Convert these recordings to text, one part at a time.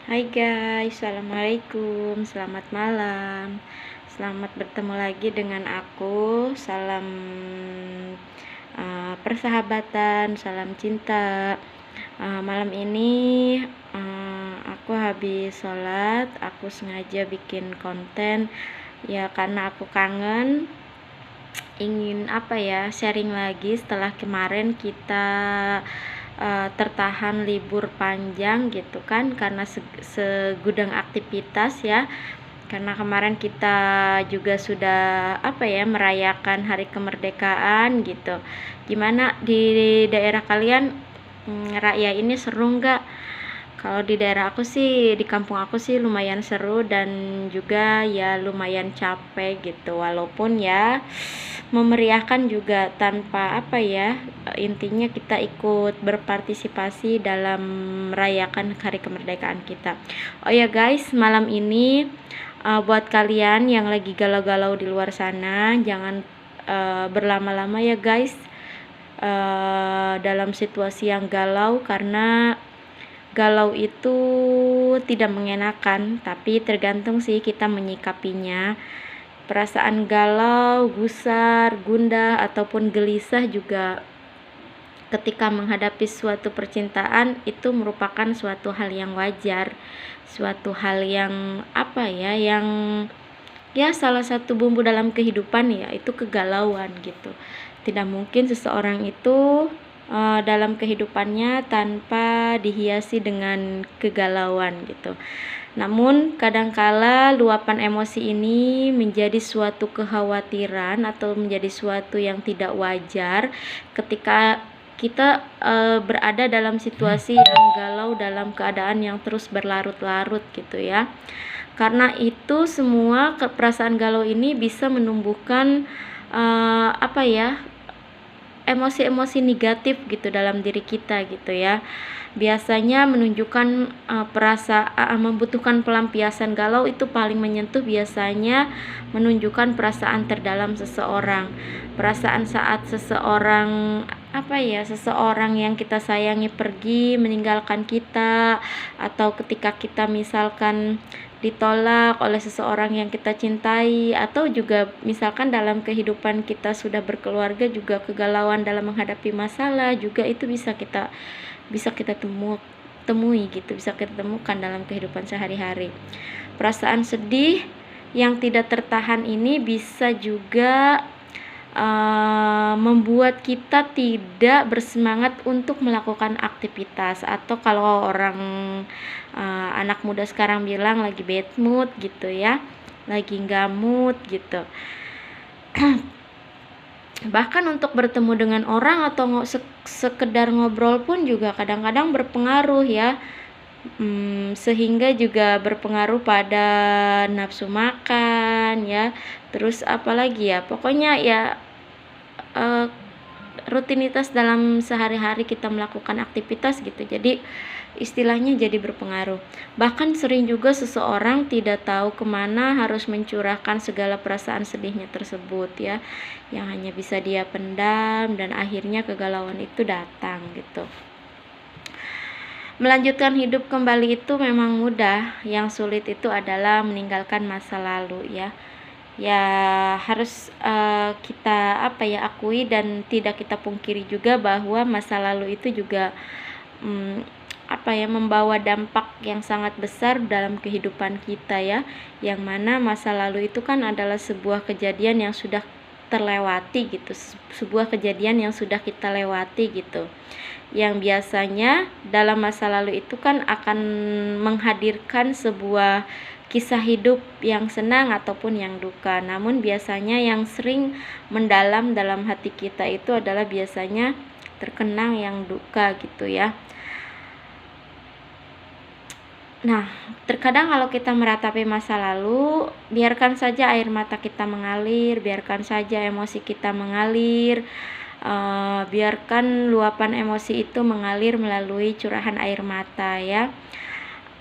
Hai guys, assalamualaikum, selamat malam. Selamat bertemu lagi dengan aku. Salam persahabatan, salam cinta. Malam ini aku habis sholat. Aku sengaja bikin konten ya karena aku kangen. Ingin sharing lagi setelah kemarin kita tertahan libur panjang gitu kan, karena segudang aktivitas ya, karena kemarin kita juga sudah merayakan hari kemerdekaan gitu. Gimana di daerah kalian ini seru nggak? Kalau di daerah aku sih, di kampung aku sih lumayan seru dan juga ya lumayan capek gitu, walaupun ya memeriahkan juga tanpa intinya kita ikut berpartisipasi dalam merayakan hari kemerdekaan kita. Oh ya guys, malam ini buat kalian yang lagi galau-galau di luar sana, jangan berlama-lama ya guys dalam situasi yang galau, karena galau itu tidak mengenakan, tapi tergantung sih kita menyikapinya. Perasaan galau, gusar, gundah, ataupun gelisah juga ketika menghadapi suatu percintaan itu merupakan suatu hal yang wajar, suatu hal yang salah satu bumbu dalam kehidupan ya itu kegalauan gitu. Tidak mungkin seseorang itu dalam kehidupannya tanpa dihiasi dengan kegalauan gitu. Namun kadangkala luapan emosi ini menjadi suatu kekhawatiran atau menjadi suatu yang tidak wajar ketika kita berada dalam situasi yang galau, dalam keadaan yang terus berlarut-larut gitu ya. Karena itu semua perasaan galau ini bisa menumbuhkan emosi-emosi negatif gitu dalam diri kita gitu ya. Biasanya menunjukkan membutuhkan pelampiasan. Galau itu paling menyentuh biasanya menunjukkan perasaan terdalam seseorang. Perasaan saat seseorang yang kita sayangi pergi meninggalkan kita, atau ketika kita misalkan ditolak oleh seseorang yang kita cintai, atau juga misalkan dalam kehidupan kita sudah berkeluarga juga kegalauan dalam menghadapi masalah juga itu bisa kita temui gitu, bisa kita temukan dalam kehidupan sehari-hari. Perasaan sedih yang tidak tertahan ini bisa juga membuat kita tidak bersemangat untuk melakukan aktivitas, atau kalau orang anak muda sekarang bilang lagi bad mood gitu ya, lagi nggak mood gitu. Bahkan untuk bertemu dengan orang atau sekedar ngobrol pun juga kadang-kadang berpengaruh ya, sehingga juga berpengaruh pada nafsu makan ya, terus apalagi ya, pokoknya ya rutinitas dalam sehari-hari kita melakukan aktivitas gitu, jadi istilahnya jadi berpengaruh. Bahkan sering juga seseorang tidak tahu kemana harus mencurahkan segala perasaan sedihnya tersebut ya, yang hanya bisa dia pendam, dan akhirnya kegalauan itu datang gitu. Melanjutkan hidup kembali itu memang mudah, yang sulit itu adalah meninggalkan masa lalu ya harus kita akui dan tidak kita pungkiri juga bahwa masa lalu itu juga membawa dampak yang sangat besar dalam kehidupan kita ya, yang mana masa lalu itu kan adalah sebuah kejadian yang sudah terlewati gitu, sebuah kejadian yang sudah kita lewati gitu, yang biasanya dalam masa lalu itu kan akan menghadirkan sebuah kisah hidup yang senang ataupun yang duka. Namun biasanya yang sering mendalam dalam hati kita itu adalah biasanya terkenang yang duka gitu ya. Nah, terkadang kalau kita meratapi masa lalu, biarkan saja air mata kita mengalir, biarkan saja emosi kita mengalir, biarkan luapan emosi itu mengalir melalui curahan air mata ya.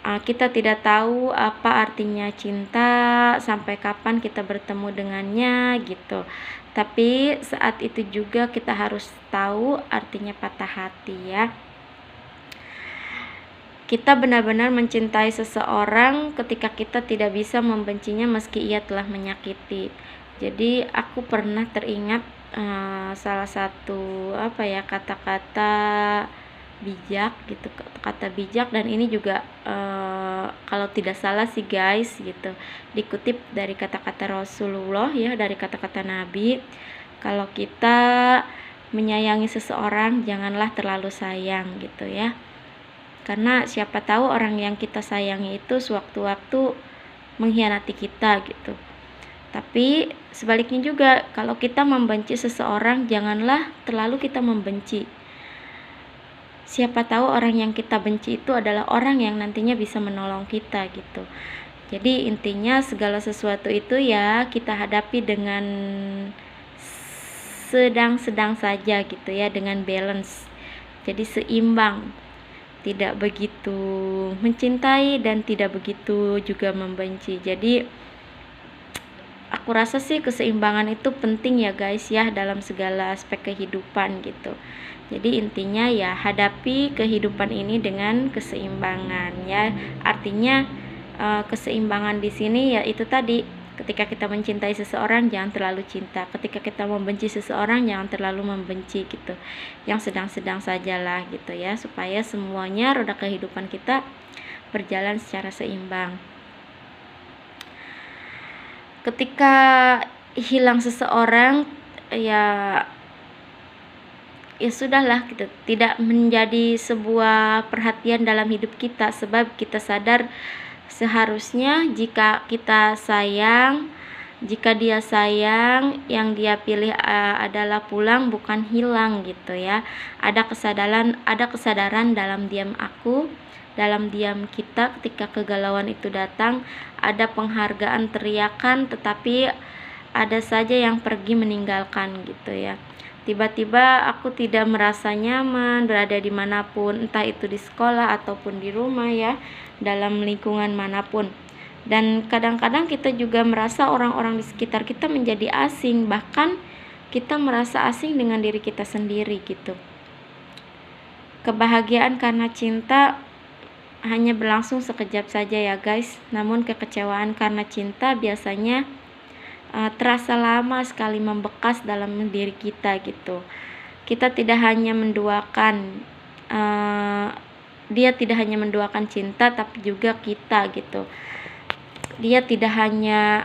Kita tidak tahu apa artinya cinta, sampai kapan kita bertemu dengannya gitu. Tapi saat itu juga kita harus tahu artinya patah hati ya. kita benar-benar mencintai seseorang ketika kita tidak bisa membencinya meski ia telah menyakiti. Jadi aku pernah teringat salah satu kata-kata bijak gitu, kata bijak, dan ini juga kalau tidak salah sih guys gitu, dikutip dari kata-kata Rasulullah ya, dari kata-kata Nabi. Kalau kita menyayangi seseorang, janganlah terlalu sayang gitu ya. Karena siapa tahu orang yang kita sayangi itu sewaktu-waktu mengkhianati kita gitu. Tapi sebaliknya juga, kalau kita membenci seseorang, janganlah terlalu kita membenci. Siapa tahu orang yang kita benci itu adalah orang yang nantinya bisa menolong kita gitu. Jadi intinya segala sesuatu itu ya kita hadapi dengan sedang-sedang saja gitu ya, dengan balance. Jadi seimbang. Tidak begitu mencintai dan tidak begitu juga membenci. Jadi aku rasa sih keseimbangan itu penting ya guys ya, dalam segala aspek kehidupan gitu. Jadi intinya ya hadapi kehidupan ini dengan keseimbangan ya. Artinya keseimbangan di sini ya itu tadi, ketika kita mencintai seseorang jangan terlalu cinta, ketika kita membenci seseorang jangan terlalu membenci gitu. Yang sedang-sedang sajalah gitu ya, supaya semuanya roda kehidupan kita berjalan secara seimbang. Ketika hilang seseorang ya sudahlah gitu, tidak menjadi sebuah perhatian dalam hidup kita, sebab kita sadar seharusnya jika kita sayang, jika dia sayang, yang dia pilih adalah pulang bukan hilang gitu ya. Ada kesadaran dalam diam aku, dalam diam kita ketika kegalauan itu datang. Ada penghargaan teriakan, tetapi ada saja yang pergi meninggalkan gitu ya. Tiba-tiba aku tidak merasa nyaman berada dimanapun, entah itu di sekolah ataupun di rumah ya, dalam lingkungan manapun. Dan kadang-kadang kita juga merasa orang-orang di sekitar kita menjadi asing, bahkan kita merasa asing dengan diri kita sendiri gitu. Kebahagiaan karena cinta hanya berlangsung sekejap saja ya guys, namun kekecewaan karena cinta biasanya terasa lama sekali membekas dalam diri kita gitu. Kita tidak hanya menduakan dia tidak hanya menduakan cinta, tapi juga kita gitu. Dia tidak hanya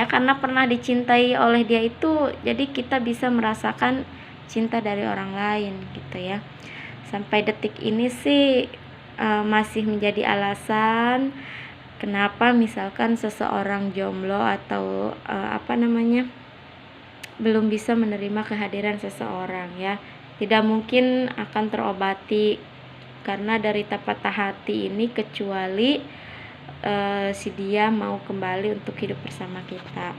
karena pernah dicintai oleh dia itu, jadi kita bisa merasakan cinta dari orang lain gitu ya. Sampai detik ini sih masih menjadi alasan kenapa misalkan seseorang jomblo atau belum bisa menerima kehadiran seseorang ya. Tidak mungkin akan terobati karena derita patah hati ini, kecuali si dia mau kembali untuk hidup bersama kita.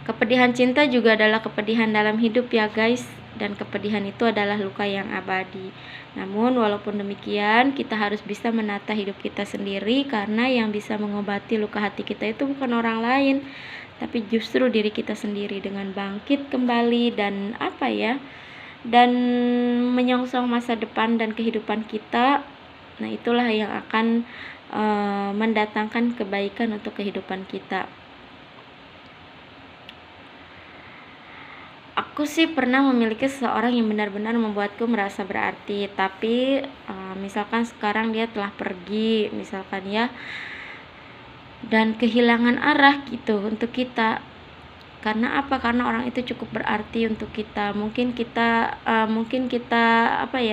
Kepedihan cinta juga adalah kepedihan dalam hidup ya guys, dan kepedihan itu adalah luka yang abadi. Namun walaupun demikian, kita harus bisa menata hidup kita sendiri, karena yang bisa mengobati luka hati kita itu bukan orang lain, tapi justru diri kita sendiri, dengan bangkit kembali dan dan menyongsong masa depan dan kehidupan kita. Nah, itulah yang akan mendatangkan kebaikan untuk kehidupan kita. Aku sih pernah memiliki seseorang yang benar-benar membuatku merasa berarti, tapi misalkan sekarang dia telah pergi misalkan ya, dan kehilangan arah gitu untuk kita. Karena apa? Karena orang itu cukup berarti untuk kita. Mungkin kita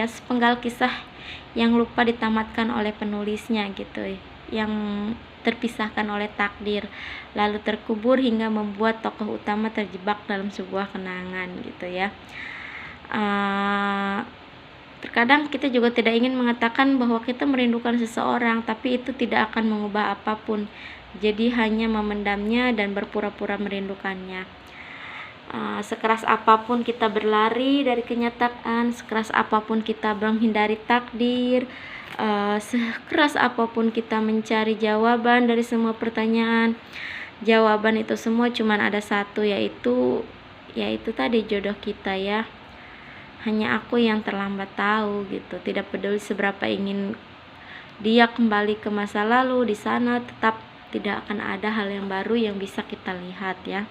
sepenggal kisah yang lupa ditamatkan oleh penulisnya gitu, yang terpisahkan oleh takdir, lalu terkubur hingga membuat tokoh utama terjebak dalam sebuah kenangan gitu ya. Terkadang kita juga tidak ingin mengatakan bahwa kita merindukan seseorang, tapi itu tidak akan mengubah apapun. Jadi hanya memendamnya dan berpura-pura merindukannya. Sekeras apapun kita berlari dari kenyataan, sekeras apapun kita menghindari takdir, sekeras apapun kita mencari jawaban dari semua pertanyaan, jawaban itu semua cuman ada satu, yaitu tadi jodoh kita ya. hanya aku yang terlambat tahu gitu. Tidak peduli seberapa ingin dia kembali ke masa lalu, di sana tetap tidak akan ada hal yang baru yang bisa kita lihat ya.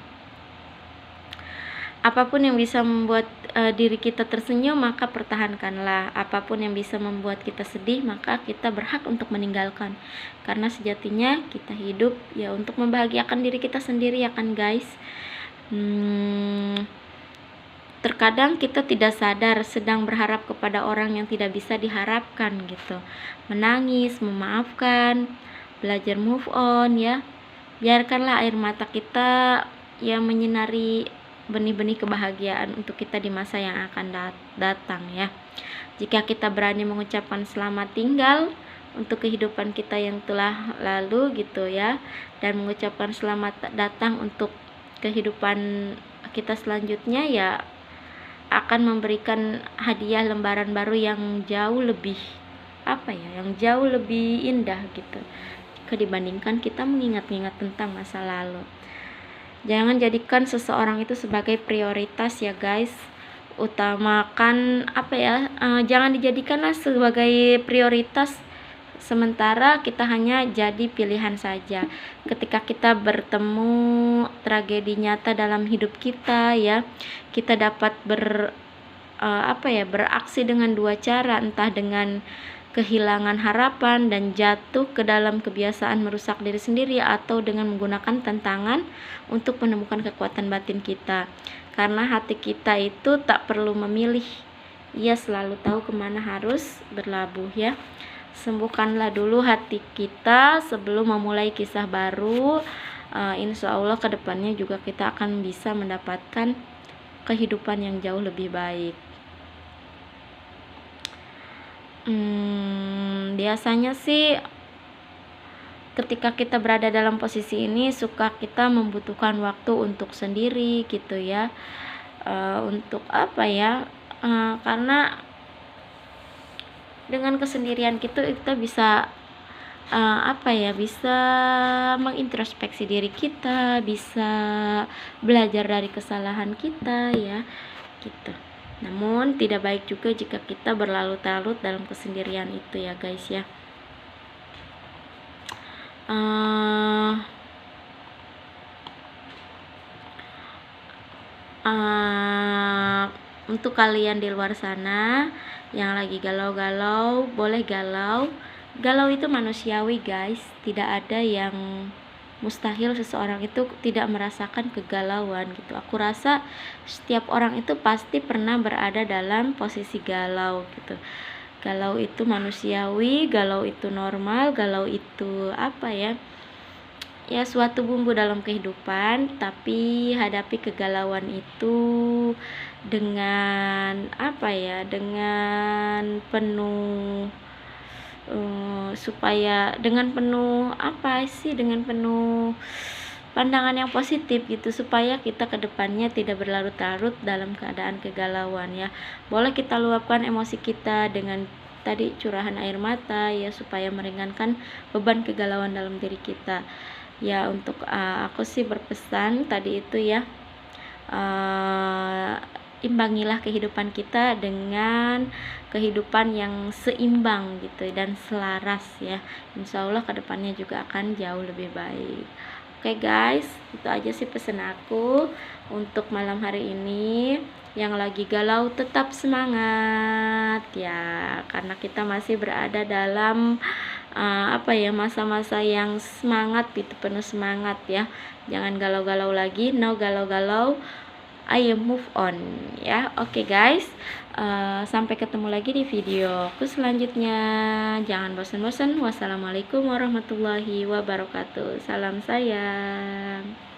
Apapun yang bisa membuat diri kita tersenyum, maka pertahankanlah. Apapun yang bisa membuat kita sedih, maka kita berhak untuk meninggalkan. Karena sejatinya kita hidup ya untuk membahagiakan diri kita sendiri ya kan guys. Terkadang kita tidak sadar sedang berharap kepada orang yang tidak bisa diharapkan gitu. Menangis, memaafkan, belajar move on ya. Biarkanlah air mata kita yang menyinari benih-benih kebahagiaan untuk kita di masa yang akan datang ya. Jika kita berani mengucapkan selamat tinggal untuk kehidupan kita yang telah lalu gitu ya, dan mengucapkan selamat datang untuk kehidupan kita selanjutnya, ya akan memberikan hadiah lembaran baru yang jauh lebih yang jauh lebih indah gitu dibandingkan kita mengingat-ingat tentang masa lalu. Jangan jadikan seseorang itu sebagai prioritas ya guys. Utamakan jangan dijadikanlah sebagai prioritas sementara kita hanya jadi pilihan saja. Ketika kita bertemu tragedi nyata dalam hidup kita ya, kita dapat beraksi dengan dua cara, entah dengan kehilangan harapan dan jatuh ke dalam kebiasaan merusak diri sendiri, atau dengan menggunakan tantangan untuk menemukan kekuatan batin kita. Karena hati kita itu tak perlu memilih, ia selalu tahu kemana harus berlabuh ya. Sembuhkanlah dulu hati kita sebelum memulai kisah baru. Insya Allah kedepannya juga kita akan bisa mendapatkan kehidupan yang jauh lebih baik. Biasanya sih ketika kita berada dalam posisi ini suka kita membutuhkan waktu untuk sendiri gitu ya, untuk karena dengan kesendirian kita bisa bisa mengintrospeksi diri kita, bisa belajar dari kesalahan kita ya gitu. Namun tidak baik juga jika kita berlarut-larut dalam kesendirian itu ya guys ya. Untuk kalian di luar sana yang lagi galau-galau, boleh galau. Galau itu manusiawi guys. Tidak ada yang mustahil seseorang itu tidak merasakan kegalauan gitu. Aku rasa setiap orang itu pasti pernah berada dalam posisi galau gitu. Galau itu manusiawi, galau itu normal, galau itu ya suatu bumbu dalam kehidupan. Tapi hadapi kegalauan itu dengan dengan penuh dengan penuh pandangan yang positif gitu, supaya kita kedepannya tidak berlarut-larut dalam keadaan kegalauan ya. Boleh kita luapkan emosi kita dengan tadi curahan air mata ya, supaya meringankan beban kegalauan dalam diri kita ya. Untuk aku sih berpesan tadi itu ya, imbangilah kehidupan kita dengan kehidupan yang seimbang gitu dan selaras ya. Insya Allah kedepannya juga akan jauh lebih baik. Oke guys, itu aja sih pesan aku untuk malam hari ini. Yang lagi galau tetap semangat ya, karena kita masih berada dalam masa-masa yang semangat gitu, penuh semangat ya. Jangan galau-galau lagi, no galau-galau, ayo move on ya. Oke guys, sampai ketemu lagi di video aku selanjutnya. Jangan bosan-bosan. Wassalamualaikum warahmatullahi wabarakatuh. Salam sayang.